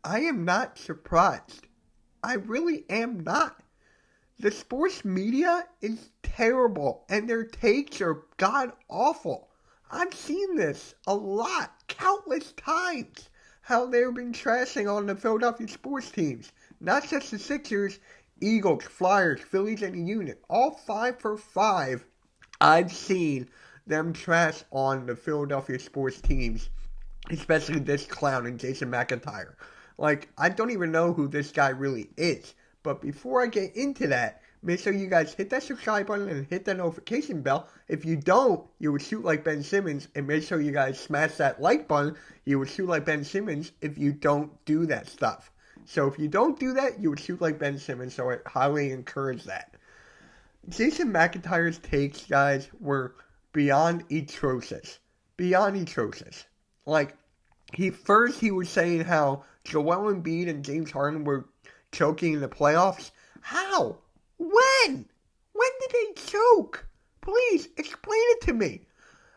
I am not surprised. I really am not. The sports media is terrible, and their takes are god-awful. I've seen this a lot, countless times, how they've been trashing on the Philadelphia sports teams. Not just the Sixers, Eagles, Flyers, Phillies, and the Union. All 5 for 5, I've seen them trash on the Philadelphia sports teams, especially this clown and Jason McIntyre. Like, I don't even know who this guy really is. But before I get into that, make sure you guys hit that subscribe button and hit that notification bell. If you don't, you would shoot like Ben Simmons. And make sure you guys smash that like button. You would shoot like Ben Simmons if you don't do that stuff. So if you don't do that, you would shoot like Ben Simmons. So I highly encourage that. Jason McIntyre's takes, guys, were beyond atrocious. Beyond atrocious. Like, he was saying how Joel Embiid and James Harden were choking in the playoffs. How? When? When did they choke? Please, explain it to me.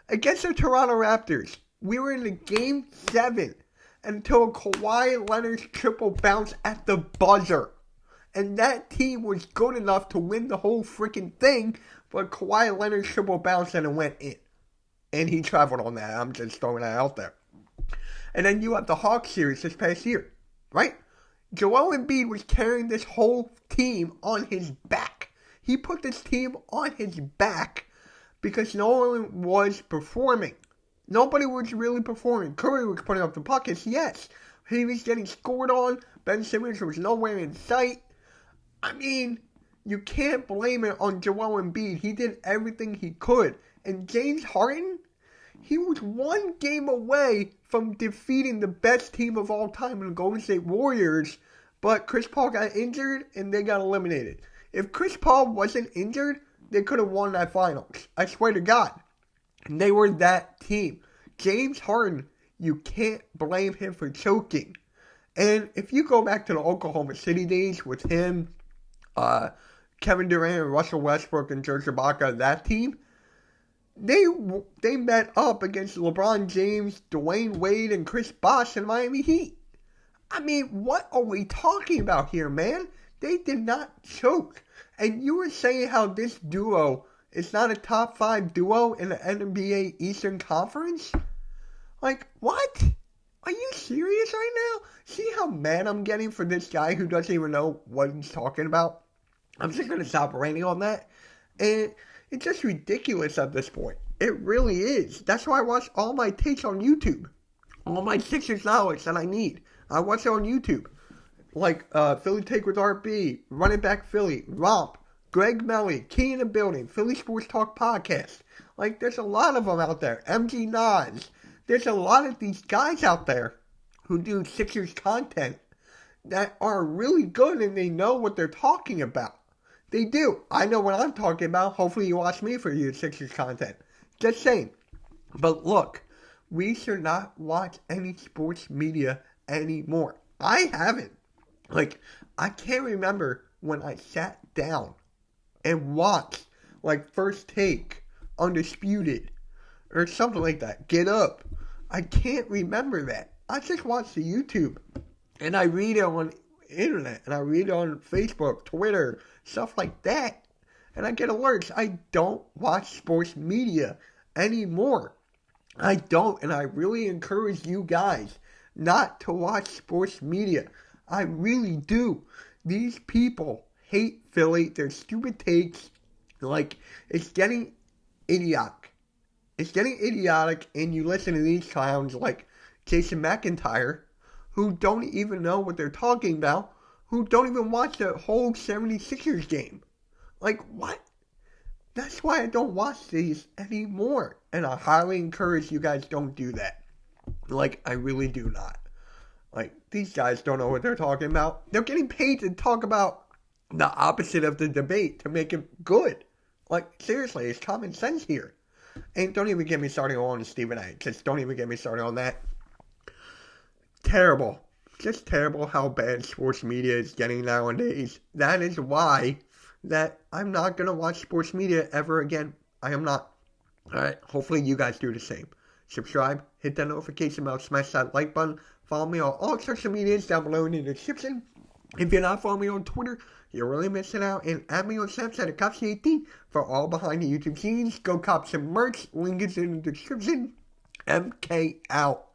Against the Toronto Raptors, we were in the Game 7 until Kawhi Leonard's triple bounce at the buzzer. And that team was good enough to win the whole freaking thing, but Kawhi Leonard's triple bounce and it went in. And he traveled on that. I'm just throwing that out there. And then you have the Hawks series this past year, right? Joel Embiid was carrying this whole team on his back. He put this team on his back because no one was performing. Nobody was really performing. Curry was putting up the buckets, yes. He was getting scored on. Ben Simmons was nowhere in sight. I mean, you can't blame it on Joel Embiid. He did everything he could. And James Harden, he was one game away from defeating the best team of all time in the Golden State Warriors, but Chris Paul got injured and they got eliminated. If Chris Paul wasn't injured, they could have won that finals. I swear to God. And they were that team. James Harden, you can't blame him for choking. And if you go back to the Oklahoma City days with him, Kevin Durant and Russell Westbrook and Serge Ibaka, that team, they met up against LeBron James, Dwayne Wade, and Chris Bosh in Miami Heat. I mean, what are we talking about here, man? They did not choke. And you were saying how this duo is not a top 5 duo in the NBA Eastern Conference? Like, what? Are you serious right now? See how mad I'm getting for this guy who doesn't even know what he's talking about? I'm just going to stop ranting on that. And it's just ridiculous at this point. It really is. That's why I watch all my takes on YouTube. All my Sixers knowledge that I need. I watch it on YouTube. Like Philly Take with RB, Running Back Philly, Romp, Greg Melly, Key in the Building, Philly Sports Talk Podcast. Like, there's a lot of them out there. MG Nas. There's a lot of these guys out there who do Sixers content that are really good and they know what they're talking about. They do. I know what I'm talking about. Hopefully you watch me for your Sixers content. Just saying. But look, we should not watch any sports media anymore. I haven't. Like, I can't remember when I sat down and watched, like, First Take, Undisputed, or something like that. Get Up. I can't remember that. I just watch the YouTube. And I read it on the internet. And I read it on Facebook, Twitter, stuff like that. And I get alerts. I don't watch sports media anymore. I don't. And I really encourage you guys not to watch sports media. I really do. These people hate Philly. Their stupid takes. Like, it's getting idiotic. It's getting idiotic, and you listen to these clowns like Jason McIntyre, who don't even know what they're talking about, who don't even watch the whole 76ers game. Like, what? That's why I don't watch these anymore. And I highly encourage you guys don't do that. Like, I really do not. Like, these guys don't know what they're talking about. They're getting paid to talk about the opposite of the debate to make it good. Like, seriously, it's common sense here. And don't even get me started on Stephen A. Just don't even get me started on that. Terrible. Just terrible how bad sports media is getting nowadays. That is why that I'm not going to watch sports media ever again. I am not. Alright, hopefully you guys do the same. Subscribe, hit that notification bell, smash that like button, Follow me on all social medias down below in the description. If you're not following me on Twitter, you're really missing out. And add me on Snapchat at Kofsky18 for all behind the YouTube scenes. Go cop some merch. Link is in the description. MK out.